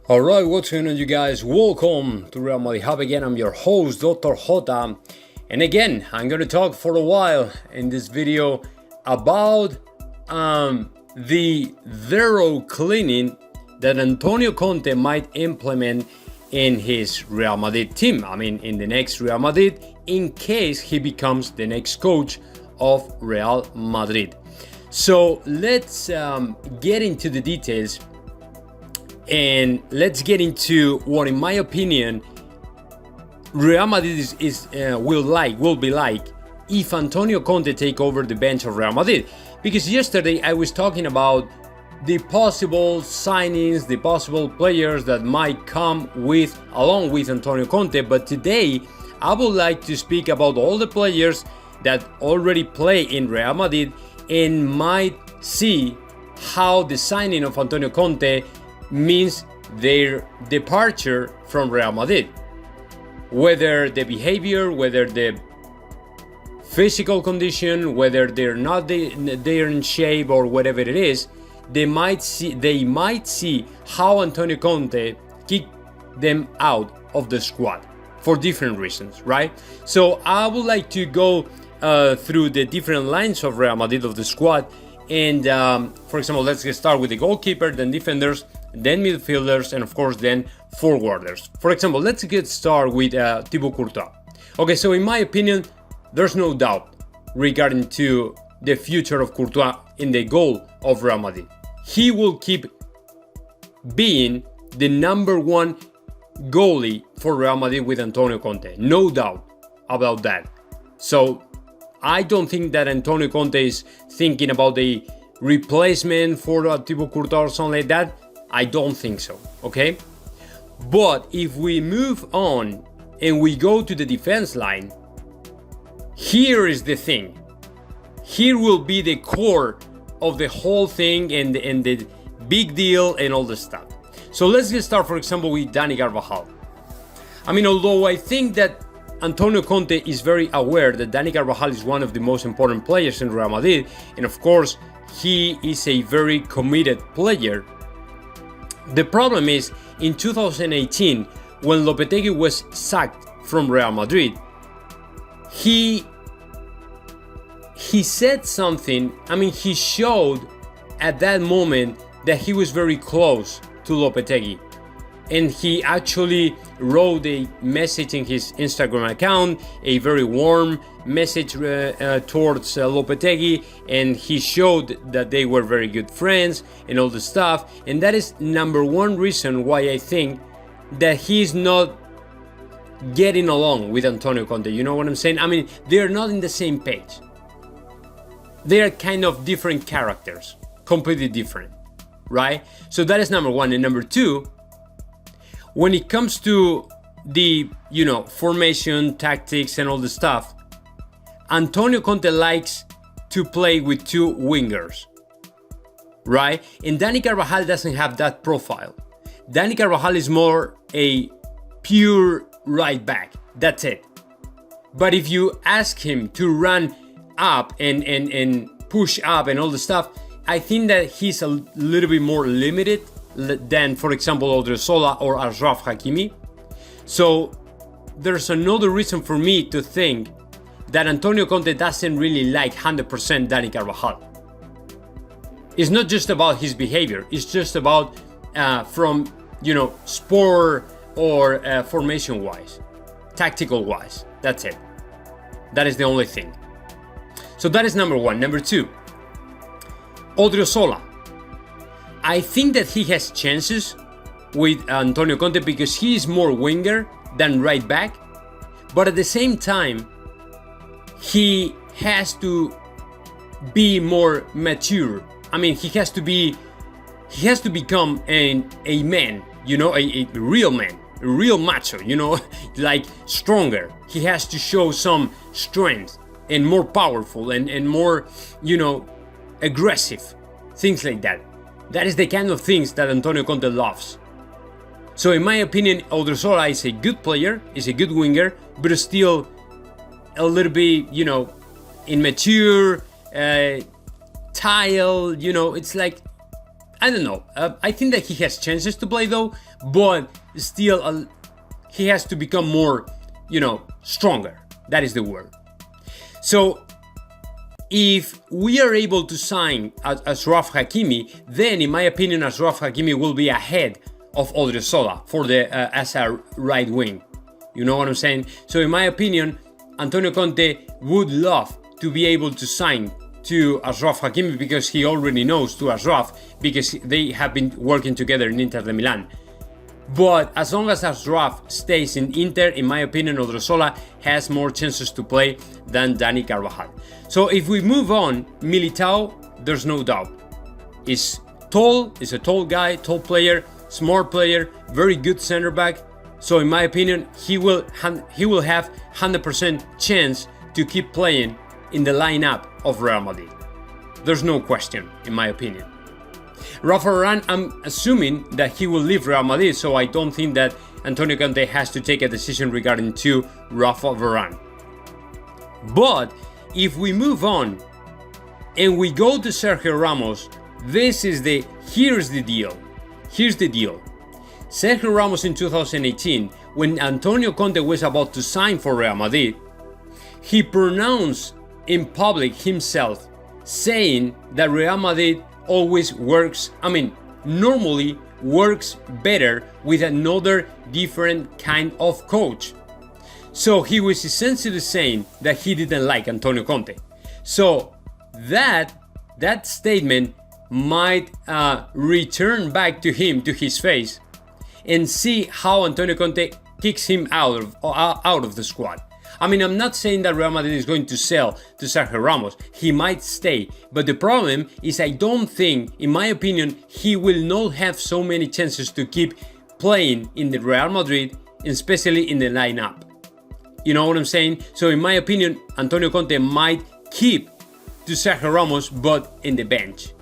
Alright, what's going on, you guys? Welcome to Real Madrid Hub again. I'm your host, Dr. J. And again, I'm going to talk for a while in this video about the thorough cleaning that Antonio Conte might implement in his Real Madrid team. I mean, in the next Real Madrid, in case he becomes the next coach of Real Madrid. So let's get into the details. And let's get into what, in my opinion, Real Madrid will be like if Antonio Conte take over the bench of Real Madrid. Because yesterday I was talking about the possible signings, the possible players that might come along with Antonio Conte. But today I would like to speak about all the players that already play in Real Madrid and might see how the signing of Antonio Conte means their departure from Real Madrid. Whether the behavior, whether the physical condition, whether they're in shape or whatever it is, they might see how Antonio Conte kicked them out of the squad for different reasons, right? So I would like to go through the different lines of Real Madrid of the squad. And for example, let's get started with the goalkeeper, then defenders, then midfielders, and of course then forwarders. For example, let's get started with Thibaut Courtois. Okay, so in my opinion, there's no doubt regarding to the future of Courtois in the goal of Real Madrid. He will keep being the number one goalie for Real Madrid with Antonio Conte. No doubt about that. So I don't think that Antonio Conte is thinking about the replacement for Thibaut Courtois or something like that. I don't think so, okay? But if we move on and we go to the defense line, here is the thing. Here will be the core of the whole thing and the big deal and all the stuff. So let's get started, for example, with Dani Carvajal. I mean, although I think that Antonio Conte is very aware that Dani Carvajal is one of the most important players in Real Madrid, and of course, he is a very committed player. The problem is, in 2018, when Lopetegui was sacked from Real Madrid, he said something. I mean, he showed at that moment that he was very close to Lopetegui. And he actually wrote a message in his Instagram account, a very warm message towards Lopetegui, and he showed that they were very good friends and all the stuff. And that is number one reason why I think that he's not getting along with Antonio Conte. You know what I'm saying? I mean, they're not in the same page. They are kind of different characters, completely different, right? So that is number one. And number two, when it comes to the, formation, tactics, and all the stuff, Antonio Conte likes to play with two wingers, right? And Dani Carvajal doesn't have that profile. Dani Carvajal is more a pure right back. That's it. But if you ask him to run up and push up and all the stuff, I think that he's a little bit more limited than, for example, Odriozola or Achraf Hakimi. So there's another reason for me to think that Antonio Conte doesn't really like 100% Dani Carvajal. It's not just about his behavior. It's just about from sport or formation-wise, tactical-wise. That's it. That is the only thing. So that is number one. Number two, Odriozola. I think that he has chances with Antonio Conte because he is more winger than right back. But at the same time, he has to be more mature. I mean, he has to become a man, a real man, a real macho, like stronger. He has to show some strength and more powerful and more, aggressive, things like that. That is the kind of things that Antonio Conte loves. So in my opinion, Odriozola is a good player, is a good winger, but still a little bit, immature, tile, it's like, I don't know. I think that he has chances to play though, but still he has to become more, stronger. That is the word. So if we are able to sign Achraf Hakimi, then in my opinion, Achraf Hakimi will be ahead of Odriozola for the as a right wing. You know what I'm saying? So in my opinion, Antonio Conte would love to be able to sign to Achraf Hakimi because he already knows to Achraf because they have been working together in Inter de Milan. But as long as Achraf stays in Inter, in my opinion, Odriozola has more chances to play than Dani Carvajal. So if we move on, Militao, there's no doubt. He's tall, he's a tall guy, tall player, smart player, very good center back. So in my opinion, he will have 100% chance to keep playing in the lineup of Real Madrid. There's no question, in my opinion. Rafa Varane, I'm assuming that he will leave Real Madrid, so I don't think that Antonio Conte has to take a decision regarding to Rafa Varane. But if we move on and we go to Sergio Ramos, here's the deal. Here's the deal. Sergio Ramos in 2018, when Antonio Conte was about to sign for Real Madrid, he pronounced in public himself saying that Real Madrid normally works better with another different kind of coach. So he was essentially saying that he didn't like Antonio Conte. So that statement might return back to him, to his face, and see how Antonio Conte kicks him out of the squad. I'm not saying that Real Madrid is going to sell to Sergio Ramos. He might stay. But the problem is I don't think, in my opinion, he will not have so many chances to keep playing in the Real Madrid, especially in the lineup. You know what I'm saying? So in my opinion, Antonio Conte might keep to Sergio Ramos, but in the bench.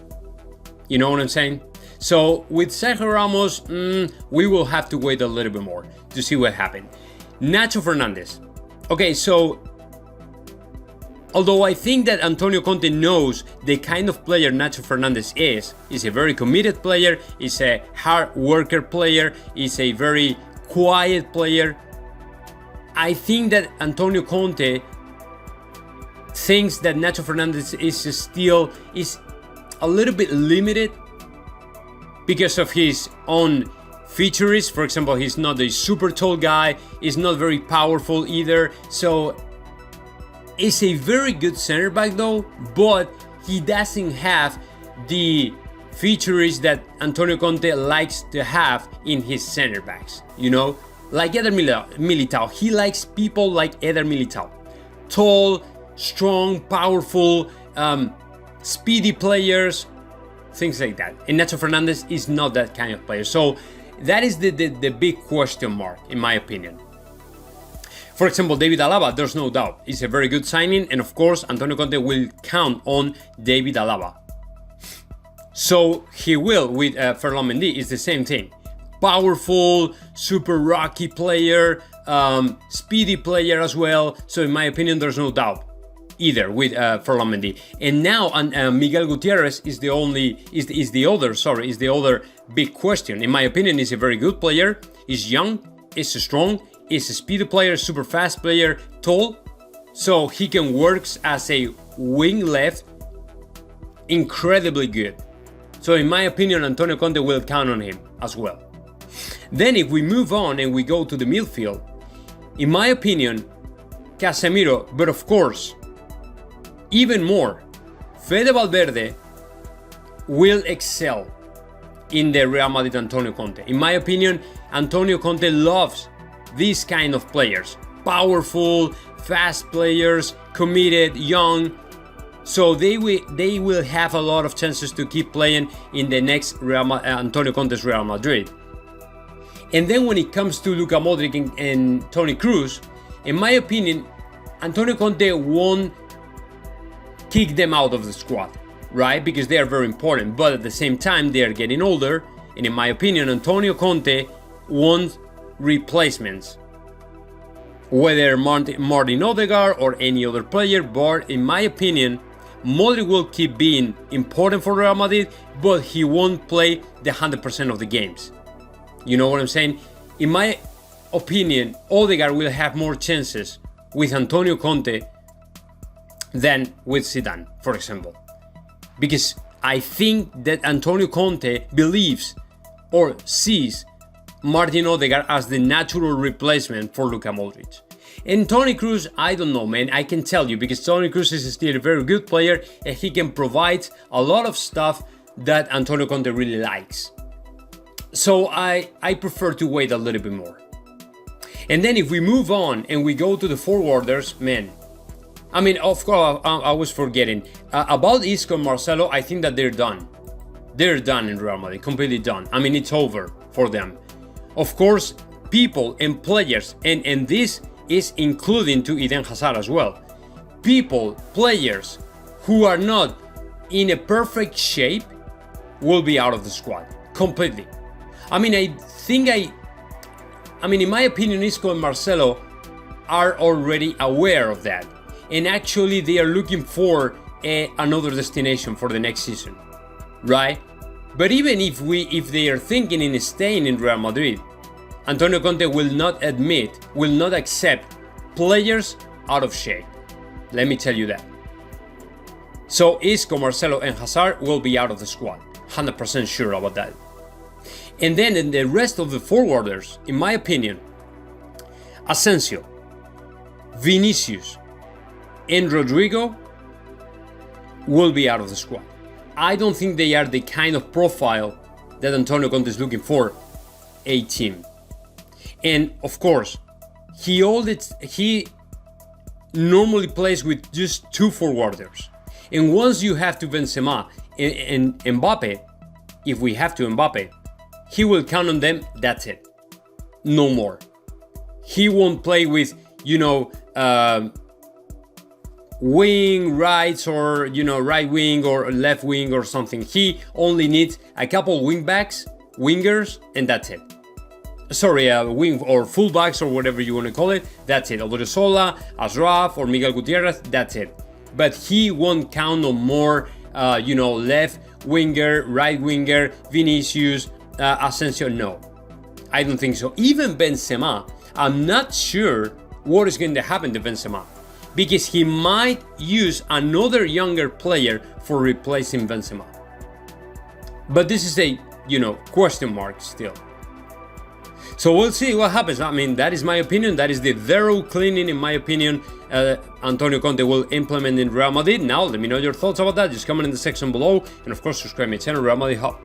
You know what I'm saying? So with Sergio Ramos, we will have to wait a little bit more to see what happens. Nacho Fernandez. Okay, so although I think that Antonio Conte knows the kind of player Nacho Fernandez is a very committed player, is a hard worker player, is a very quiet player. I think that Antonio Conte thinks that Nacho Fernandez is a little bit limited because of his own features. For example, he's not a super tall guy, he's not very powerful either. So he's a very good center back though, but he doesn't have the features that Antonio Conte likes to have in his center backs. Like Eder Militao. He likes people like Eder Militao. Tall, strong, powerful, speedy players, things like that. And Nacho Fernandez is not that kind of player. So that is the big question mark, in my opinion. For example, David Alaba, there's no doubt. It's a very good signing, and of course, Antonio Conte will count on David Alaba. So he will with Ferland Mendy. It's the same thing. Powerful, super rocky player, speedy player as well. So in my opinion, there's no doubt either with Ferland Mendy. And now Miguel Gutierrez is the other big question. In my opinion, he's a very good player. He's young, he's strong, he's a speedy player, super fast player, tall. So he can work as a wing left, incredibly good. So in my opinion, Antonio Conte will count on him as well. Then if we move on and we go to the midfield, in my opinion, Casemiro, but of course, even more, Fede Valverde will excel in the Real Madrid Antonio Conte. In my opinion, Antonio Conte loves these kind of players. Powerful, fast players, committed, young. So they will have a lot of chances to keep playing in the next Antonio Conte's Real Madrid. And then when it comes to Luka Modric and Toni Kroos, in my opinion, Antonio Conte won't kick them out of the squad, right? Because they are very important, but at the same time, they are getting older. And in my opinion, Antonio Conte wants replacements. Whether Martin Odegaard or any other player, but in my opinion, Modric will keep being important for Real Madrid, but he won't play the 100% of the games. You know what I'm saying? In my opinion, Odegaard will have more chances with Antonio Conte than with Zidane, for example. Because I think that Antonio Conte believes or sees Martin Odegaard as the natural replacement for Luka Modric. And Toni Kroos, I don't know, man. I can tell you, because Toni Kroos is still a very good player and he can provide a lot of stuff that Antonio Conte really likes. So I prefer to wait a little bit more. And then if we move on and we go to the forwarders, man, I mean, of course, I was forgetting. About Isco and Marcelo, I think that they're done. They're done in Real Madrid, completely done. I mean, it's over for them. Of course, people and players, and this is including to Eden Hazard as well. People, players who are not in a perfect shape will be out of the squad, completely. I mean, in my opinion, Isco and Marcelo are already aware of that. And actually, they are looking for another destination for the next season, right? But even if they are thinking in staying in Real Madrid, Antonio Conte will not accept players out of shape. Let me tell you that. So Isco, Marcelo, and Hazard will be out of the squad. 100% sure about that. And then in the rest of the forwarders, in my opinion, Asensio, Vinicius, and Rodrigo will be out of the squad. I don't think they are the kind of profile that Antonio Conte is looking for a team. And of course, he normally plays with just two forwarders. And once you have to Benzema and Mbappe, if we have to Mbappe, he will count on them, that's it. No more. He won't play with, wing rights or, right wing or left wing or something. He only needs a couple wingers, and that's it. Sorry, wing or fullbacks or whatever you want to call it, that's it. Odriozola, Ashraf or Miguel Gutierrez, that's it. But he won't count on more, left winger, right winger, Vinicius, Asensio, no. I don't think so. Even Benzema, I'm not sure what is going to happen to Benzema, because he might use another younger player for replacing Benzema. But this is a, question mark still. So we'll see what happens. I mean, that is my opinion. That is the thorough cleaning, in my opinion, Antonio Conte will implement in Real Madrid. Now, let me know your thoughts about that. Just comment in the section below. And of course, subscribe to my channel, Real Madrid Hub.